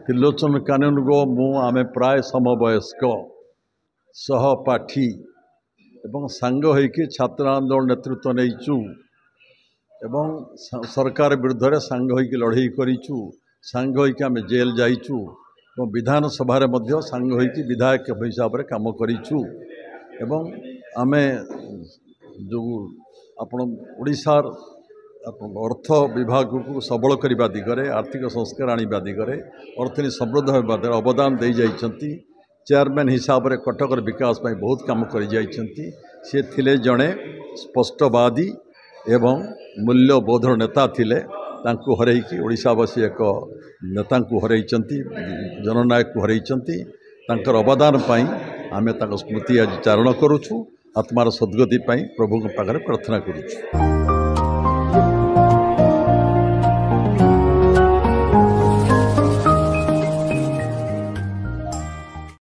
त्रिलोचन कानून गो मु आमे प्राय समवयस्क सहपाठी एवं सांग होइकी छात्र आंदोलन नेतृत्व नहींचु एवं सरकार विरुद्ध रे सांग होइकी लड़ाई करिचु सांग होइकी आमे जेल जाइचु और विधानसभा रे मध्य सांग होइकी विधायक हिसाब रे काम करिचु एवं आमे जो आपण ओडिशार अर्थ विभाग को सबल करने दिगरे आर्थिक संस्कार आने दिगरे अर्थनीति समृद्ध होगा अवदान दे जाइछंती। चेयरमैन हिसाब रे कटकर विकास में बहुत काम कर जाइछंती। से थिले जड़े स्पष्टवादी एवं मूल्यबोधर नेता थिले तांको हरैकी ओडिशावासी एक नेता को हरैछंती जननायक को हरैछंती। तांकर अवदान पाई आमे तांको स्मृति आज चारण करूछु आत्मार सद्गति पाई प्रभु पाखरे प्रार्थना करूछु।